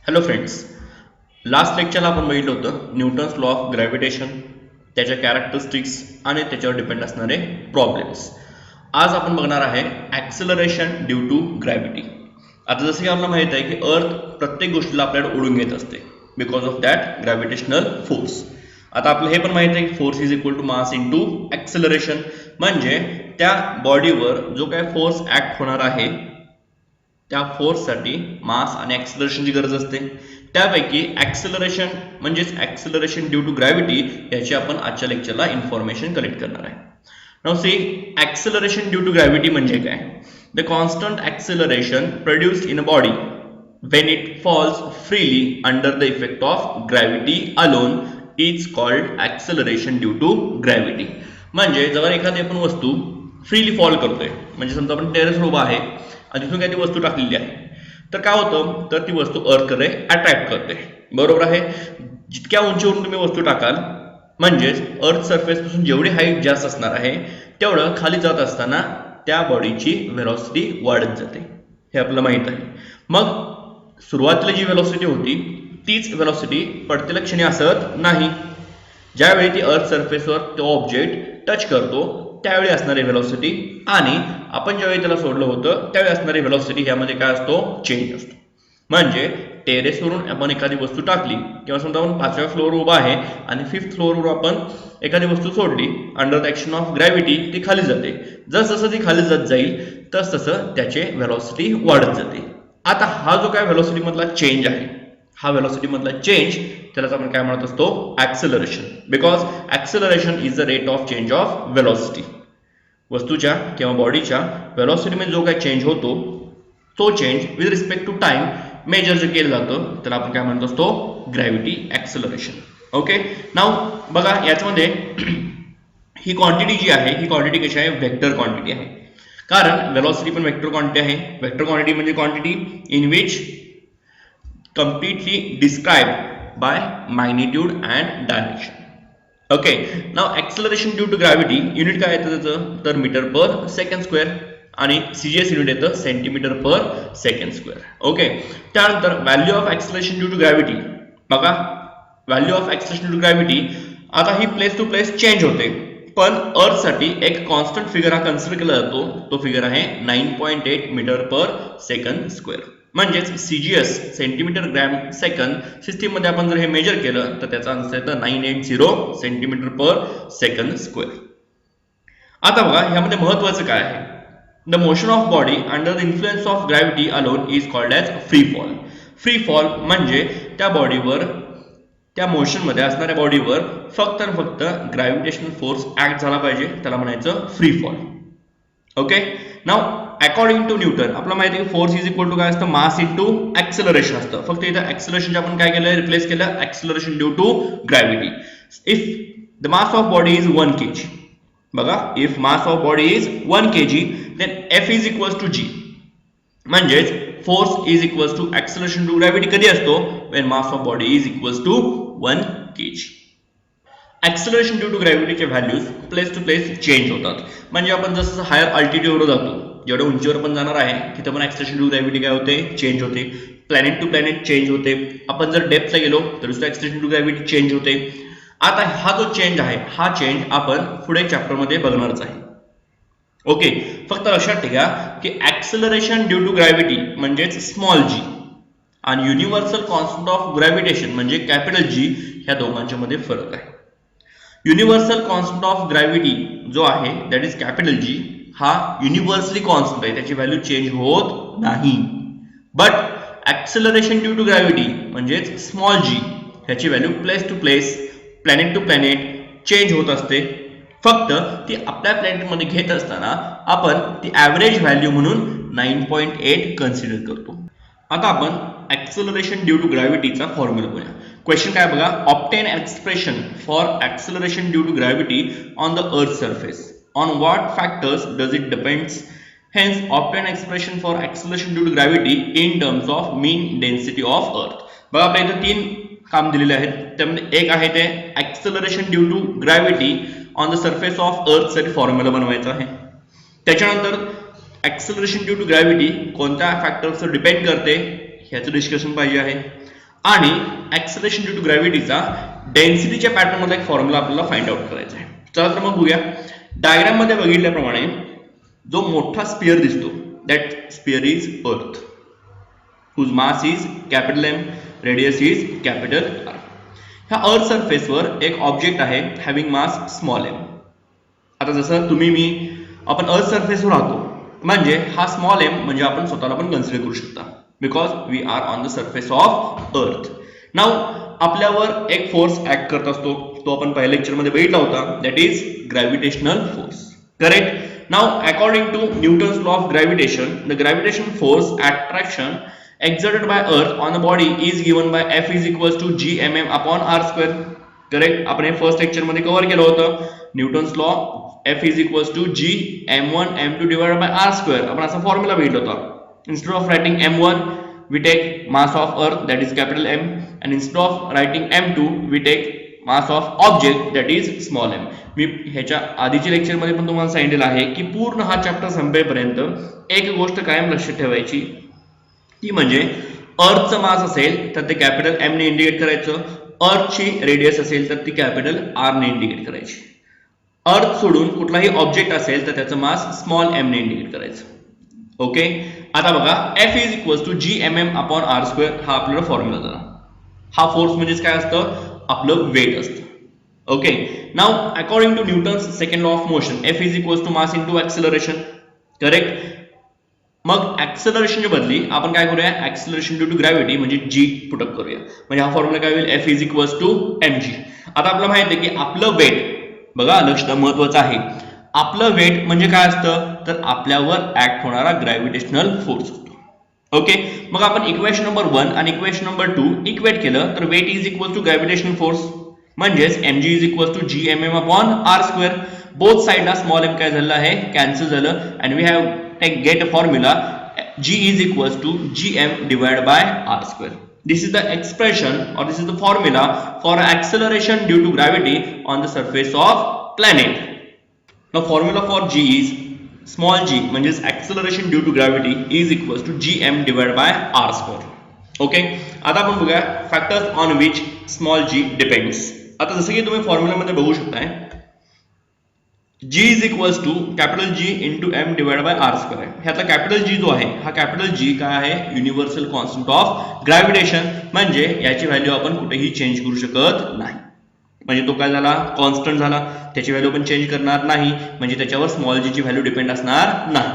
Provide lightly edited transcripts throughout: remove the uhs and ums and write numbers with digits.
Hello friends, last लेक्चरला आपण बघितलं होतं न्यूटन्स लॉ ऑफ ग्रॅव्हिटेशन, त्याच्या कॅरेक्टरिस्टिक्स आणि त्याच्यावर डिपेंड असणारे प्रॉब्लेम्स. आज आपण बघणार आहे ॲक्सेलरेशन ड्यू टू ग्रॅव्हिटी. आता जसं की आपल्याला माहित आहे की अर्थ प्रत्येक गोष्टीला आपल्याला ओढून घेत असते because of that gravitational force. आता आपलं हे पण माहित आहे की force is equal to mass into acceleration, म्हणजे त्या बॉडीवर जो काय फोर्स ॲक्ट होणार आहे त्या फोर्ससाठी मास आणि ॲक्सेलरेशनची गरज असते. त्यापैकी ॲक्सेलरेशन म्हणजेच ॲक्सेलरेशन ड्यू टू ग्रॅव्हिटी याची आपण आजच्या लेक्चरला इन्फॉर्मेशन कलेक्ट करणार आहे. Now see, acceleration due to gravity म्हणजे काय? The constant acceleration produced in a body when it falls freely under the effect of gravity alone is called acceleration due to gravity. म्हणजे जर एखादी आपण वस्तू freely fall करतोय, म्हणजे समजा आपण टेरेसवर उभा आहे आणि तिथून काही ती वस्तू टाकलेली आहे, तर काय होतं, तर ती वस्तू अर्थकडे अट्रॅक्ट करते. बरोबर आहे. जितक्या उंचीवरून तुम्ही वस्तू टाकाल, म्हणजेच अर्थ सरफेस पासून जेवढी हाईट जास्त असणार आहे तेवढं खाली जात असताना त्या बॉडीची व्हेलॉसिटी वाढत जाते. हे आपल्याला माहित आहे. मग सुरुवातीला जी व्हेलॉसिटी होती तीच व्हेलॉसिटी पडतेल्या क्षणी असत नाही. ज्यावेळी ती अर्थ सरफेसवर तो ऑब्जेक्ट टच करतो त्यावेळी असणारी व्हेलॉसिटी आणि आपण ज्यावेळी त्याला सोडलं होतं त्यावेळी असणारी व्हेलॉसिटी ह्यामध्ये काय असतो? चेंज असतो. म्हणजे टेरेसवरून आपण एखादी वस्तू टाकली किंवा समजा आपण 5व्या फ्लोअरवर उभा आहे आणि 5th फ्लोअरवर आपण एखादी वस्तू सोडली, under the action of gravity ती खाली जाते. जसं ती खाली जात जाईल तसं त्याचे व्हेलॉसिटी वाढत जाते. आता हा जो काय व्हेलॉसिटी मधला चेंज आहे, हा व्हेलॉसिटी मधला चेंज त्यालाच आपण काय म्हणत असतो? Acceleration. Because acceleration is the rate of change of velocity. वस्तूच्या किंवा बॉडीच्या व्हेलॉसिटीमध्ये जो काय चेंज होतो तो change with respect to time measure जे केलं जातं त्याला आपण काय म्हणत असतो? Gravity acceleration. ओके, नाव बघा याच्यामध्ये ही क्वांटिटी जी आहे ही क्वांटिटी कशी आहे? व्हेक्टर क्वांटिटी आहे. कारण व्हेलॉसिटी पण वेक्टर क्वांटिटी आहे. वेक्टर क्वांटिटी म्हणजे quantity in which completely described by magnitude and direction. Okay, now acceleration due to gravity unit काय येतं त्याचं? तर मीटर पर सेकंड स्क्वेअर आणि सीजीएस युनिट येतं centimetre per second square. Okay, त्यानंतर value of acceleration due to gravity. बघा, value of acceleration due to gravity आता ही प्लेस टू प्लेस चेंज होते, पण अर्थसाठी एक कॉन्स्टंट फिगर हा कन्सिडर केला जातो. तो फिगर आहे 9.8 मीटर पर सेकंड स्क्वेअर. म्हणजेच CGS centimetre gram second system मध्ये आपण जर हे मेजर केलं तर त्याचा आन्सर येतं 980 सेंटीमीटर पर सेकंड स्क्वेअर. आता बघा ह्यामध्ये महत्वाचं काय आहे? The motion of body under the influence of gravity alone is called as free fall. Free fall म्हणजे त्या बॉडीवर, त्या मोशन मध्ये असणाऱ्या बॉडीवर फक्त आणि फक्त ग्रॅव्हिटेशनल फोर्स ऍक्ट झाला पाहिजे, त्याला म्हणायचं free fall. Okay, now according to Newton आपल्याला माहिती आहे फोर्स इज इक्वल टू काय असतं? मास इंटू ॲक्सेलरेशन असतं. फक्त इथं ॲक्सेलरेशन आपण काय केलं? रिप्लेस केलं acceleration due to gravity. If the mass of body is 1 kg, बघा, if mass of body is 1 kg then F is equal to G. म्हणजेच force is equal to acceleration to gravity कधी असतो? When mass of body is equal to 1 kg. Acceleration due to ग्रॅव्हिटीचे values place to place change होतात. म्हणजे आपण जसं higher अल्टिट्यूडवर जातो, जेवढ्या उंचीवर पण जाणार आहे तिथे पण ॲक्सेलरेशन टू ग्रॅव्हिटी काय होते? चेंज होते. प्लॅनेट टू प्लॅनेट चेंज होते. आपण जर डेप्थला गेलो तर ॲक्सेलरेशन टू ग्रॅव्हिटी चेंज होते. आता हा जो चेंज आहे हा चेंज आपण पुढे चॅप्टरमध्ये बघणारच आहे. ओके, फक्त लक्षात ठेवा की ॲक्सेलरेशन ड्यू टू ग्रॅव्हिटी म्हणजेच स्मॉल जी आणि युनिव्हर्सल कॉन्स्टंट ऑफ ग्रॅव्हिटेशन म्हणजे कॅपिटल जी, ह्या दोघांच्या मध्ये फरक आहे. युनिव्हर्सल कॉन्स्टंट ऑफ ग्रॅव्हिटी जो आहे दॅट इज कॅपिटल जी, हा युनिव्हर्सली कॉन्स्टंट आहे, त्याची व्हॅल्यू चेंज होत नाही. But acceleration due to gravity म्हणजेच स्मॉल जी, ह्याची value place to place, planet to planet change होत असते. फक्त ती आपल्या प्लॅनेटमध्ये घेत असताना आपण ती ॲव्हरेज व्हॅल्यू म्हणून 9.8 कन्सिडर करतो. आता आपण ॲक्सेलरेशन ड्यू टू ग्रॅव्हिटीचा फॉर्म्युला बघूया. क्वेश्चन काय बघा? Obtain expression for acceleration due to gravity on the earth surface. On what factors does it depends? Hence, obtain expression for acceleration due to gravity in terms of mean density of Earth. बघा आपल्या इथे 3 काम दिलेले आहेत. त्यामध्ये एक आहे ते acceleration due to gravity on the surface of Earth साठी फॉर्म्युला बनवायचा आहे. त्याच्यानंतर acceleration due to gravity कोणत्या फॅक्टर्सवर डिपेंड करते ह्याचं डिस्कशन पाहिजे आहे. आणि ऍक्सेलरेशन ड्यू टू ग्रॅव्हिटीचा डेन्सिटीच्या पॅटर्न मध्ये एक फॉर्म्युला आपल्याला फाइंड आउट करायचा आहे. चला तर मग बघूया. डायग्राम मध्ये बघितल्याप्रमाणे जो मोठा स्पियर दिसतो that sphere is earth whose mass is capital M, radius is capital R. ह्या अर्थ सरफेसवर एक ऑब्जेक्ट आहे हॅव्हिंग मास स्मॉल m. आता जसं तुम्ही मी आपण अर्थ सरफेसवर राहतो म्हणजे हा स्मॉल m म्हणजे आपण स्वतःला पण कन्सिडर करू शकता because we are on the surface of earth. Now आपल्यावर एक फोर्स ऍक्ट करत असतो तो आपण पहिल्या लेक्चर मध्ये बघितला होता that is gravitational force. Correct. Now according to Newton's law of gravitation the gravitation force attraction exerted by earth on a body is given by F is equals to gmm upon r square. Correct. आपण हे first lecture मध्ये cover केलं होतं. Newton's law F is equals to g m1 m2 divided by r square. आपण असा formula बघितला होता. Instead of writing m1 we take mass of earth that is capital M and instead of writing m2 we take mass of object that is small m. मी ह्याच्या आधीच्या lecture मध्ये पण तुम्हाला सांगितलेलं आहे की पूर्ण हा चॅप्टर संपेपर्यंत एक गोष्ट कायम लक्षात ठेवायची ती म्हणजे अर्थचं मास असेल तर ते कॅपिटल एम ने इंडिकेट करायचं, अर्थची रेडियस असेल तर ती कॅपिटल आर ने इंडिकेट करायची. अर्थ सोडून कुठलाही ऑब्जेक्ट असेल तर त्याचं मास स्मॉल एम ने इंडिकेट करायचं. ओके. आता बघा F is equals to G M m upon R square हा आपल्याला फॉर्म्युला झाला. हा फोर्स म्हणजेच काय असतं आपलं वेट असतं. Okay. Now according to Newton's second law of motion F is equals to mass into acceleration. Correct. मग ऍक्सेलरेशनच्या बदली आपण काय करूया ऍक्सेलरेशन ड्यू टू ग्रॅव्हिटी म्हणजे जी पुटअप करूया. म्हणजे हा फॉर्म्युला काय होईल F is equals to m g. आता आपल्याला माहिती आहे की आपलं वेट बघा लक्ष महत्वाचं आहे. आपलं वेट म्हणजे काय असतं तर आपल्यावर ऍक्ट होणारा ग्रॅव्हिटेशनल फोर्स असतो. ओके. मग आपण इक्वेशन नंबर 1 आणि इक्वेशन नंबर 2 इक्वेट केलं तर weight is equal to gravitational force म्हणजेच mg is equal to gmm upon r square. Both साइडला स्मॉल m काय झालं आहे कॅन्सल झालं and we have get a formula g is equals to gm divided by r square. This is the expression or this is the formula for acceleration due to gravity on the surface of planet. Now formula for g is small g म्हणजेच acceleration due to gravity is equals to gm divided by r square. Okay. आता आपण बघूया factors on which small g depends. आता जसं की तुम्ही formula मध्ये बघू शकताय G is equals to capital G into M divided by R square आहे. ह्यातला कॅपिटल G जो आहे हा कॅपिटल G काय आहे युनिव्हर्सल कॉन्स्टंट ऑफ ग्रॅव्हिटेशन म्हणजे याची व्हॅल्यू आपण कुठेही चेंज करू शकत नाही. म्हणजे तो काय झाला कॉन्स्टंट झाला त्याची व्हॅल्यू आपण चेंज करणार नाही म्हणजे त्याच्यावर स्मॉल जी ची व्हॅल्यू डिपेंड असणार नाही.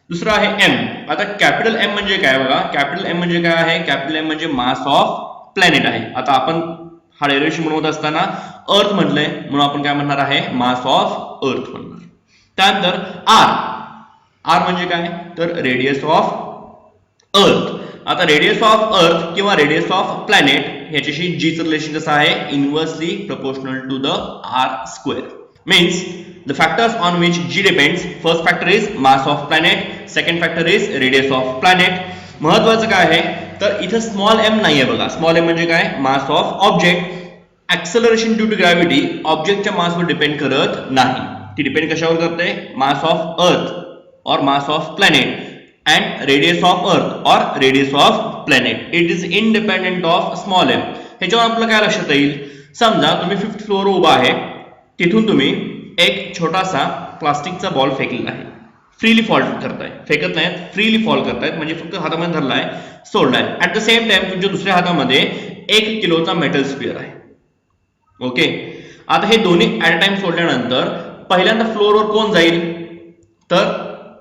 दुसरा आहे M. आता कॅपिटल M म्हणजे काय बघा कॅपिटल M म्हणजे काय आहे कॅपिटल M म्हणजे मास ऑफ प्लॅनेट आहे. आता आपण हा डेरिव्हेशन बनवत असताना अर्थ म्हटलंय म्हणून आपण काय म्हणणार आहे मास ऑफ अर्थ म्हणणार. त्यानंतर आर. आर म्हणजे काय तर रेडियस ऑफ अर्थ. आता रेडियस ऑफ अर्थ किंवा रेडियस ऑफ प्लॅनेट ह्याच्याशी जी चं रिलेशन कसं आहे inversely proportional to the r square. Means the factors on which g depends first factor is mass of planet second factor is radius of planet. महत्वाचं काय आहे तर इथे स्मॉल m नाहीये बघा. स्मॉल m म्हणजे काय mass of object. Acceleration due to gravity ऑब्जेक्टच्या मासवर डिपेंड करत नाही. ती डिपेंड कशावर करते मास ऑफ अर्थ और mass of planet and radius of earth और radius of planet. It is independent of small m. ह्याच्यावर आपल्याला काय लक्षात येईल समजा तुम्ही 5th फ्लोअर उभा आहे तिथून तुम्ही एक छोटासा प्लास्टिकचा बॉल फेकलेला आहे. फ्रीली फॉल करताय फेकत नाहीत फ्रीली फॉल करतायत म्हणजे फक्त हातामध्ये धरलाय सोडलाय. ऍट द सेम टाइम तुमच्या दुसऱ्या हातामध्ये 1 किलोचा मेटल स्पियर आहे. ओके. आता हे दोन्ही ऍट अ टाइम सोडल्यानंतर पहिल्यांदा फ्लोअरवर कोण जाईल तर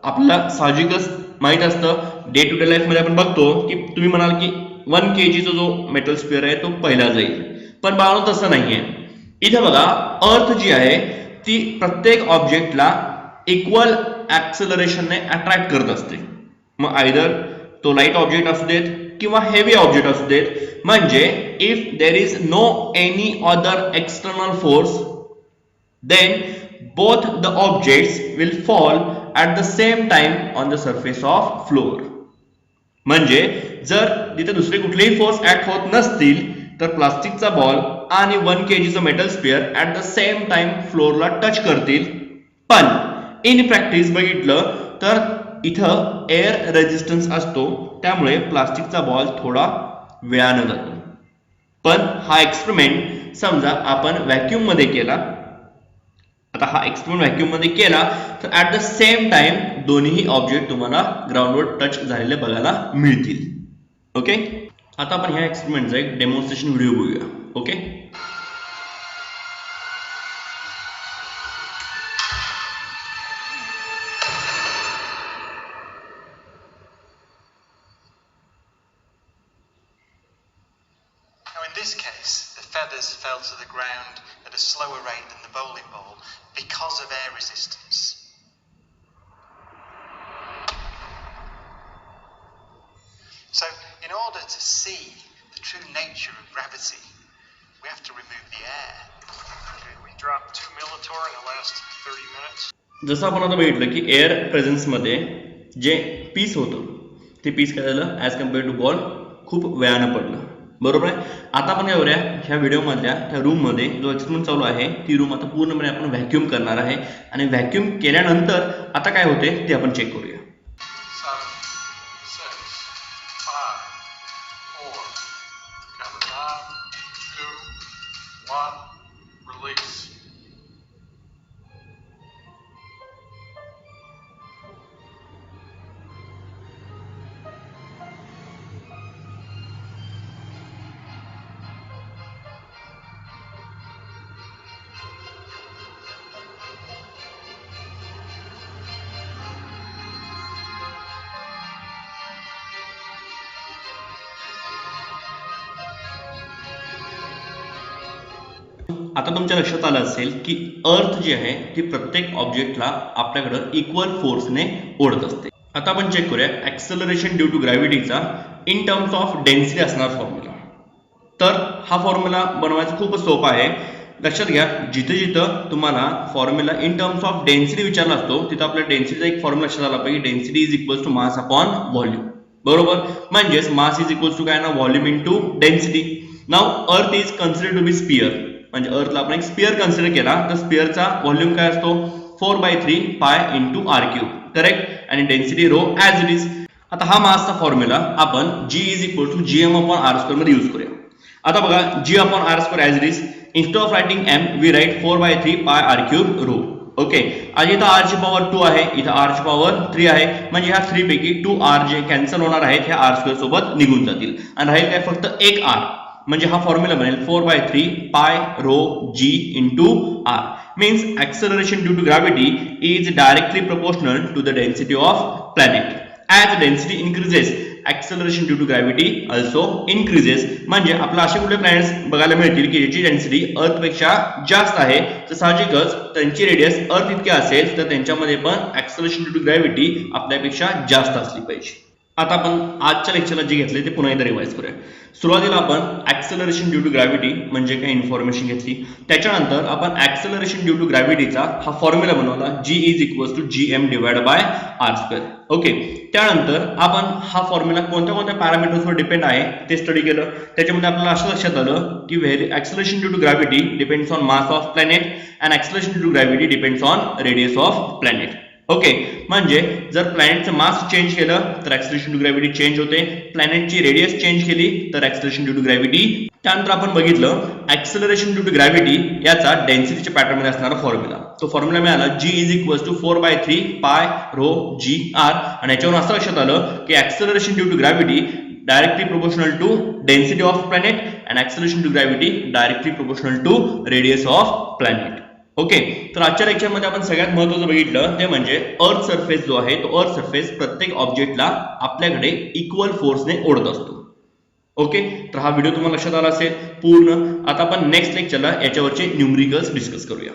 आपल्याला साहजिकच माहित असतं डे टू डे लाईफ मध्ये आपण बघतो की तुम्ही म्हणाल की 1 kg चा जो मेटल स्पियर आहे तो पहिला जाईल. पण बाळांनो तसं नाहीये. इथे बघा अर्थ जी आहे ती प्रत्येक ऑब्जेक्टला इक्वल ऍक्सेलरेशनने अट्रॅक्ट करत असते. मग आयदर तो लाईट ऑब्जेक्ट असू देत किंवा हेवी ऑब्जेक्ट असू देत. म्हणजे if there is no any other external force then both the objects will fall at the same time on the surface of floor. म्हणजे जर तिथे दुसरे कुठलेही फोर्स ऍक्ट होत नसतील तर प्लास्टिकचा बॉल आणि 1 kg चा metal sphere at the same time फ्लोअरला टच करतील. पण इन प्रॅक्टिस बघितलं तर इथं एअर रेजिस्टन्स असतो त्यामुळे प्लास्टिकचा बॉल थोडा वेळानं जातो. पण हा एक्सपेरिमेंट समजा आपण व्हॅक्यूम मध्ये केला, आता हा एक्सपेरिमेंट व्हॅक्यूम मध्ये केला तर ऍट द सेम टाइम दोन्ही ऑब्जेक्ट तुम्हाला ग्राउंडवर टच झालेले बघायला मिळतील. ओके, आता आपण ह्या एक्सपेरिमेंटचा एक डेमॉन्स्ट्रेशन व्हिडिओ बघूया. Okay, In this case, the feathers fell to the ground at a slower rate than the bowling ball because of air resistance. So, in order to see the true nature of gravity, we have to remove the air. Okay, we dropped 2 millitorr in the last 30 minutes. जसं आपण आता बघितलं की air presence मध्ये जे piece होतं ते piece काय झालं ॲज कम्पेअर टू बॉल खूप वेळानं पडलं. बरोबर आहे. आता आपण काय करूया, ह्या व्हिडिओमधल्या त्या रूममध्ये जो एक्सपेरिमेंट चालू आहे ती रूम आता पूर्णपणे आपण व्हॅक्यूम करणार आहे आणि व्हॅक्यूम केल्यानंतर आता काय होते ते आपण चेक करूया. 7, 6, 5, 4, count 9, 2, 1, release. आता तुमच्या लक्षात आलं असेल की अर्थ जी आहे ती प्रत्येक ऑब्जेक्टला आपल्याकडे इक्वल फोर्सने ओढत असते. आता आपण चेक करूया ऍक्सेलरेशन ड्यू टू ग्रॅव्हिटीचा इन टर्म्स ऑफ डेन्सिटी असणार फॉर्म्युला. तर हा फॉर्म्युला बनवायचा खूप सोपा आहे. लक्षात घ्या, जिथे जिथं तुम्हाला formula in terms of density विचारला असतो तिथं आपल्या डेन्सिटीचा एक फॉर्म्युला लक्षात आला पाहिजे. Density is equal to mass upon volume. बरोबर, म्हणजेच मास इज इक्वल टू काय ना volume into density. Now earth is considered to be sphere, म्हणजे अर्थला आपण एक स्पियर कन्सिडर केला तर स्पियरचा व्हॉल्यूम काय असतो 4/3 pi into R cube. Correct, आणि density rho as it is. आता हा मासचा फॉर्म्युला आपण G is equal to GM upon R square मध्ये यूज करूया. आता बघा, G upon R square as it is, instead of writing M we write 4/3 pi R cube row. Okay, आणि इथं आर ची पॉवर 2 आहे, इथं आर ची पॉवर 3 आहे, म्हणजे ह्या 3 पैकी 2 आर जे कॅन्सल होणार आहेत ह्या आर स्क्वेअर सोबत निघून जातील आणि राहील काय फक्त एक आर. म्हणजे हा फॉर्म्युला बनेल 4/3 pi rho G into r. Means acceleration due to gravity is directly proportional to the density of planet. As density increases, acceleration due to gravity also increases. म्हणजे आपल्याला असे कुठले प्लॅनेट्स बघायला मिळतील की ज्याची डेन्सिटी अर्थ पेक्षा जास्त आहे, तर साहजिकच त्यांची रेडियस अर्थ इतके असेल तर त्यांच्यामध्ये पण acceleration due to gravity आपल्यापेक्षा जास्त असली पाहिजे. आता आपण आजच्या लेक्चरला जे घेतले ते पुन्हा एकदा रिवाइज करूया. सुरुवातीला आपण ऍक्सेलरेशन ड्यू टू ग्रॅव्हिटी म्हणजे काय इन्फॉर्मेशन घेतली. त्याच्यानंतर आपण ऍक्सेलरेशन ड्यू टू ग्रॅव्हिटीचा हा फॉर्म्युला बनवला, G is equal to G M divide by R square. Okay, त्यानंतर आपण हा फॉर्म्युला कोणत्या कोणत्या पॅरामीटर्सवर डिपेंड आहे ते स्टडी केलं. त्याच्यामध्ये आपल्याला असं लक्षात आलं की acceleration due to gravity depends on mass of planet and acceleration due to gravity depends on radius of planet. Okay, म्हणजे जर प्लॅनेटचं मास चेंज केलं तर ऍक्सेलरेशन ड्यू ग्रॅव्हिटी चेंज होते, प्लॅनेटची रेडियस चेंज केली तर ऍक्सेलरेशन ड्यू टू ग्रॅव्हिटी. त्यानंतर आपण बघितलं ऍक्सेलरेशन ड्यू टू ग्रॅव्हिटी याचा डेन्सिटीच्या पॅटर्न मध्ये असणारा फॉर्म्युला. तो फॉर्म्युला मिळाला जी is equal to 4/3 pi rho G R. आणि याच्यावरून असं लक्षात आलं की acceleration due to gravity directly proportional to density of planet and acceleration to gravity directly proportional to radius of planet. Okay, तर आजच्या लेक्चरमध्ये आपण सगळ्यात महत्त्वाचं बघितलं ते म्हणजे अर्थ सरफेस जो आहे तो अर्थ सरफेस प्रत्येक ऑब्जेक्टला आपल्याकडे इक्वल फोर्सने ओढत असतो. ओके, तर हा व्हिडिओ तुम्हाला लक्षात आला असेल पूर्ण. आता आपण नेक्स्ट लेक्चरला याच्यावरचे न्यूमरिकल्स डिस्कस करूया.